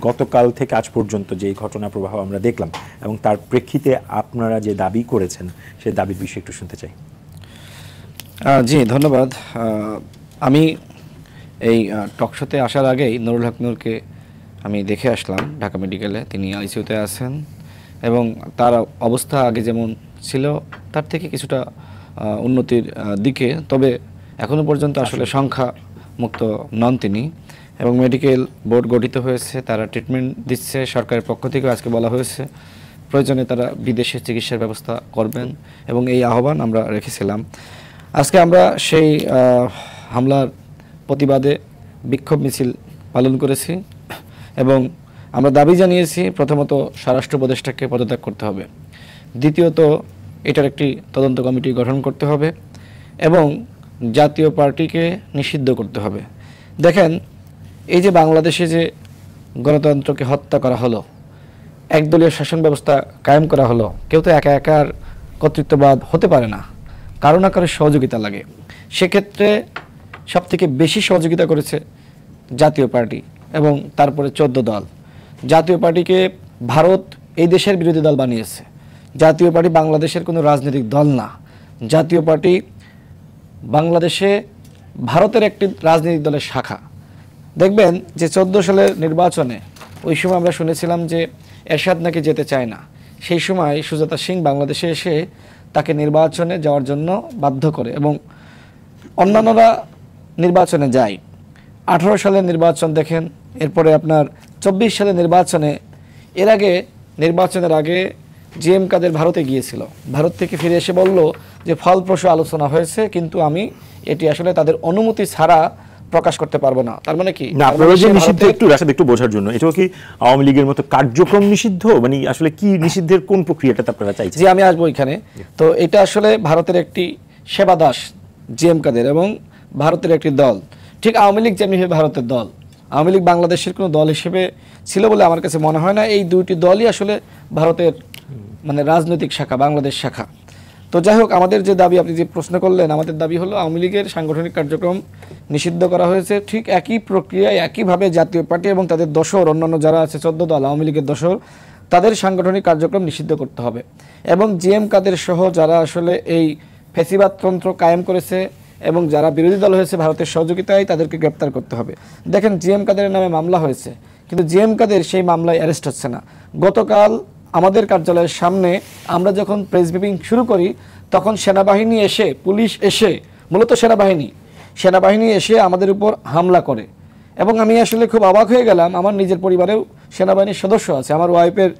গতকাল থেকে আজ পর্যন্ত যে ঘটনা প্রবাহ আমরা দেখলাম এবং তার প্রেক্ষিতে আপনারা যে দাবি করেছেন সেই দাবির বিষয়ে একটু শুনতে চাই। জি ধন্যবাদ। আমি এই টকশোতে আসার আগেই নুরুল হক নূরকে আমি দেখে আসলাম ঢাকা মেডিকেলে। তিনি আইসিইউতে আছেন এবং তার অবস্থা আগে যেমন ছিল তার থেকে কিছুটা উন্নতির দিকে, তবে এখনো পর্যন্ত আসলে সংখ্যা মুক্ত নন তিনি। এবং মেডিকেল বোর্ড গঠিত হয়েছে, তারা ট্রিটমেন্ট দিচ্ছে। সরকারের পক্ষ থেকে আজকে বলা হয়েছে প্রয়োজনে তারা বিদেশে চিকিৎসার ব্যবস্থা করবেন এবং এই আহ্বান আমরা রেখেছিলাম। আজকে আমরা সেই হামলার প্রতিবাদে বিক্ষোভ মিছিল পালন করেছি এবং আমরা দাবি জানিয়েছি প্রথমত স্বরাষ্ট্র উপদেষ্টাকে পদত্যাগ করতে হবে, দ্বিতীয়ত এটার একটি তদন্ত কমিটি গঠন করতে হবে এবং জাতীয় পার্টিকে নিষিদ্ধ করতে হবে। দেখেন, এই যে বাংলাদেশে যে গণতন্ত্রকে হত্যা করা হলো, একদলীয় শাসন ব্যবস্থা কায়েম করা হলো, কেউ তো একা একার কর্তৃত্ববাদ হতে পারে না, কারো না কারো সহযোগিতা লাগে। সেক্ষেত্রে সবথেকে বেশি সহযোগিতা করেছে জাতীয় পার্টি এবং তারপরে 14 দল। জাতীয় পার্টিকে ভারত এই দেশের বিরোধী দল বানিয়েছে। জাতীয় পার্টি বাংলাদেশের কোনো রাজনৈতিক দল না। জাতীয় পার্টি বাংলাদেশে ভারতের একটি রাজনৈতিক দলের শাখা। দেখবেন যে 14 সালের নির্বাচনে ওই সময় আমরা শুনেছিলাম যে এরশাদ নাকি যেতে চায় না। সেই সময় সুজাতা সিং বাংলাদেশে এসে তাকে নির্বাচনে যাওয়ার জন্য বাধ্য করে এবং অন্যান্যরা নির্বাচনে যায়। 18 সালের নির্বাচন দেখেন, এরপরে আপনার 24 সালের নির্বাচনে, এর আগে নির্বাচনের আগে জিএম কাদের ভারতে গিয়েছিল। ভারত থেকে ফিরে এসে বলল যে ফলপ্রসূ আলোচনা হয়েছে, কিন্তু আমি এটি আসলে তাদের অনুমতি ছাড়া প্রকাশ করতে পারবো না। তার মানে কি না, আপনারা যে নিষিদ্ধ একটু বোঝার জন্য, এটাও কি আওয়ামী লীগের মতো কার্যক্রম নিষিদ্ধ, মানে আসলে কি নিষিদ্ধের কোন প্রক্রিয়াটা আপনারা চাইছেন? জি, আমি আসবো এখানে। তো এটা আসলে ভারতের একটি সেবা দাস জিএম কাদের এবং ভারতের একটি দল, ঠিক আওয়ামী লীগ যেমনিভাবে ভারতের দল। আওয়ামী লীগ বাংলাদেশের কোনো দল হিসেবে ছিল বলে আমার কাছে মনে হয় না। এই দুইটি দলই আসলে ভারতের মানে রাজনৈতিক শাখা, বাংলাদেশ শাখা। তো যাই হোক, আমাদের যে দাবি, আপনি যে প্রশ্ন করলেন, আমাদের দাবি হলো আওয়ামী লীগের সাংগঠনিক কার্যক্রম নিষিদ্ধ করা হয়েছে। ঠিক একই প্রক্রিয়ায় একইভাবে জাতীয় পার্টি এবং তাদের দোসর, অন্যান্য যারা আছে 14 দল আওয়ামী লীগের দোসর, তাদের সাংগঠনিক কার্যক্রম নিষিদ্ধ করতে হবে এবং জিএম কাদের সহ যারা আসলে এই ফ্যাসিবাদতন্ত্র কায়েম করেছে এবং যারা বিরোধী দল হয়েছে ভারতের সহযোগিতায়, তাদেরকে গ্রেপ্তার করতে হবে। দেখেন, জিএম কাদের নামে মামলা হয়েছে, কিন্তু জিএম কাদের সেই মামলায় অ্যারেস্ট হচ্ছে না। গতকাল আমাদের কার্যালয়ের সামনে আমরা যখন প্রেস ব্রিফিং শুরু করি, তখন সেনাবাহিনী এসে, পুলিশ এসে, মূলত সেনাবাহিনী এসে আমাদের উপর হামলা করে এবং আমি আসলে খুব অবাক হয়ে গেলাম। আমার নিজের পরিবারেও সেনাবাহিনীর সদস্য আছে, আমার ওয়াইফের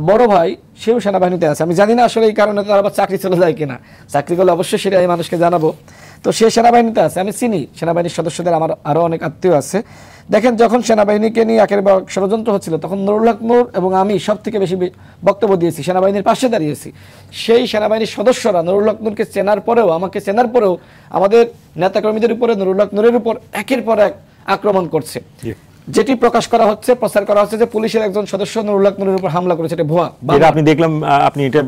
বড় ভাই সেও সেনাবাহিনীতে আছে। আমি জানি না আসলে এই কারণে তার আবার চাকরি চলে যায় কিনা, চাকরি করলে অবশ্যই সেটা আমি মানুষকে জানাবো। তো সে সেনাবাহিনীতে আছে, আমি চিনি সেনাবাহিনীর সদস্যদের, আমার আরও অনেক আত্মীয় আছে। দেখেন, যখন সেনাবাহিনীকে নিয়ে একেবারে ষড়যন্ত্র হচ্ছিল, তখন নুরুল হক নূর এবং আমি সব থেকে বেশি বক্তব্য দিয়েছি, সেনাবাহিনীর পাশে দাঁড়িয়েছি। সেই সেনাবাহিনীর সদস্যরা নুরুল হক নূরকে চেনার পরেও, আমাকে চেনার পরেও আমাদের নেতাকর্মীদের উপরে, নুরুল হক নূরের উপর একের পর এক আক্রমণ করছে। যেটি প্রকাশ করা হচ্ছে, প্রচার করা হচ্ছে যে পুলিশের একজন সদস্য নুরুল হক নূরের উপর হামলা করেছে, এটা ভুয়া। এটা আপনি দেখলাম, আপনি এটা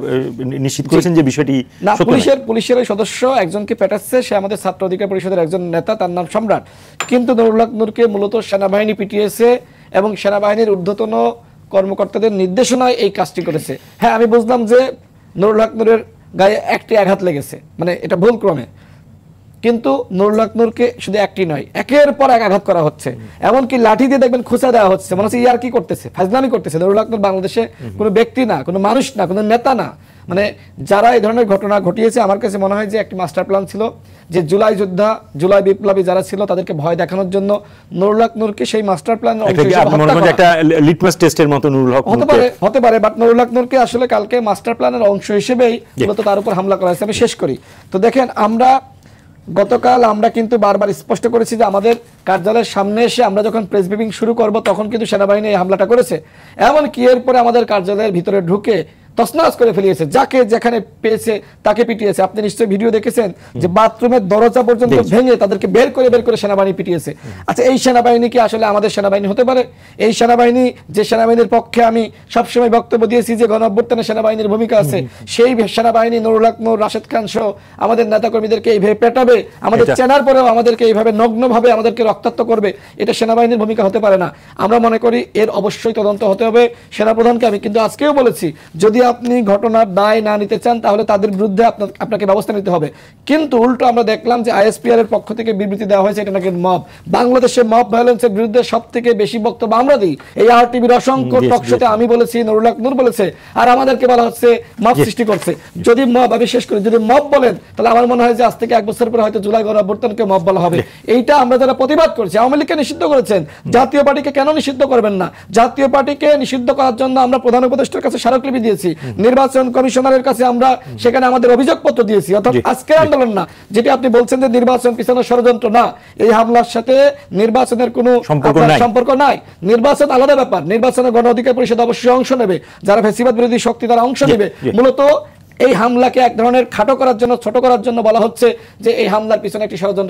নিশ্চিত করেছেন যে বিষয়টি না, পুলিশের ওই সদস্য একজনকে পেটাচ্ছে, সে আমাদের ছাত্র অধিকার পরিষদের একজন নেতা, তার নাম সম্রাট। কিন্তু নুরুল হক নূরকে মূলত সেনাবাহিনী পিটিয়েছে এবং সেনাবাহিনীর ঊর্ধ্বতন কর্মকর্তাদের নির্দেশনায় এই কাজটি করেছে। হ্যাঁ, আমি বুঝলাম যে নুরুল হক নূরের গায়ে একটি আঘাত লেগেছে, মানে এটা ভুল ক্রমে, কিন্তু নুরুল হক নূরকে শুধু একটি নয়, একের পর এক আঘাত করা হচ্ছে। এমনকি লাঠি দিয়ে দেখবেন খোঁচা দেওয়া হচ্ছে, মনে হচ্ছে ইয়ার কি করতেছে, ফাজলামি করতেছে। নুরুল হক নূর বাংলাদেশে কোনো ব্যক্তি না, কোনো মানুষ না, কোনো নেতা না। মানে যারা এই ধরনের ঘটনা ঘটিয়েছে, আমার কাছে মনে হয় যে একটি মাস্টার প্ল্যান ছিল, যে জুলাই যোদ্ধা, জুলাই বিপ্লবী যারা ছিল তাদেরকে ভয় দেখানোর জন্য নুরুল হক নূরকে সেই মাস্টার প্ল্যান একটা লিটমাস টেস্টের মতো নুরুল হক হতে পারে, বাট নুরুল হক নূরকে আসলে কালকে মাস্টার প্ল্যানের অংশ হিসেবেই মূলত তার উপর হামলা করা হয়েছে। আমি শেষ করি। তো দেখেন, গতকাল আমরা কিন্তু বারবার স্পষ্ট করেছি যে আমাদের কার্যালয়ের সামনে এসে আমরা যখন প্রেস ব্রিফিং শুরু করব, তখন কিন্তু সেনাবাহিনী এই হামলাটা করেছে। এমনকি এরপরে আমাদের কার্যালয়ের ভিতরে ঢুকে তছনছ করে ফেলিয়েছে, যাকে যেখানে পেয়েছে তাকে পিটিয়েছে। আপনি নিশ্চয়ই ভিডিও দেখেছেন যে বাথরুমের দরজা পর্যন্ত ভেঙে তাদেরকে বের করে সেনাবাহিনী পিটিয়েছে। আচ্ছা, এই সেনাবাহিনী কি আসলে আমাদের সেনাবাহিনী হতে পারে? এই সেনাবাহিনী, যে সেনাবাহিনীর পক্ষে আমি সবসময় বক্তব্য দিয়েছি যে গণঅভ্যুত্থানে সেনাবাহিনীর ভূমিকা আছে, সেই সেনাবাহিনী নুরুল হক নূর, রাশেদ খান সহ আমাদের নেতাকর্মীদেরকে এইভাবে পেটাবে, আমাদের চেনার পরেও আমাদেরকে এইভাবে নগ্নভাবে আমাদেরকে রক্তাক্ত করবে, এটা সেনাবাহিনীর ভূমিকা হতে পারে না। আমরা মনে করি এর অবশ্যই তদন্ত হতে হবে। সেনাপ্রধানকে আমি কিন্তু আজকেও বলেছি, যদি আপনি ঘটনার দায় না নিতে চান তাহলে তাদের বিরুদ্ধে আপনাকে ব্যবস্থা নিতে হবে। কিন্তু উল্টো আমরা দেখলাম যে আইএসপিআর এর পক্ষ থেকে বিবৃতি দেওয়া হয়েছে, এটা নাকি মব। বাংলাদেশে মব ভায়োলেন্সের বিরুদ্ধে সবথেকে বেশি বক্তব্য আমরা দিই। এই আরটিভির অসংখ্য টকশোতে আমি বলেছি, নুরুল হক নূর বলেছে, আর আমাদেরকে বলা হচ্ছে মব সৃষ্টি করছে। যদি মব, আমি শেষ করি, যদি মব বলেন তাহলে আমার মনে হয় যে আজ থেকে 1 বছর পরে হয়তো জুলাই গণঅভ্যুত্থানকে মব বলা হবে। এইটা আমরা যারা প্রতিবাদ করছি, আওয়ামী লীগকে নিষিদ্ধ করেছেন, জাতীয় পার্টিকে কেন নিষিদ্ধ করবেন না? জাতীয় পার্টিকে নিষিদ্ধ করার জন্য আমরা প্রধান উপদেষ্টার কাছে স্মারকলিপি দিয়েছি, নির্বাচন কমিশনারের কাছে আমরা সেখানে আমাদের অভিযোগপত্র দিয়েছি। অর্থাৎ আজকের আন্দোলন না, যেটি আপনি বলছেন যে নির্বাচন পিছানোর ষড়যন্ত্র, না, এই হামলার সাথে নির্বাচনের কোনো সম্পর্ক নাই। নির্বাচন আলাদা ব্যাপার, নির্বাচনে গণ অধিকার পরিষদ অবশ্যই অংশ নেবে, যারা ফ্যাসিবাদ বিরোধী শক্তি তারা অংশ নেবে। মূলত এই হামলাকে এক ধরনের খাটো করার জন্য, ছোট করার জন্য বলা হচ্ছে যে এই হামলার পিছনে একটি ষড়যন্ত্র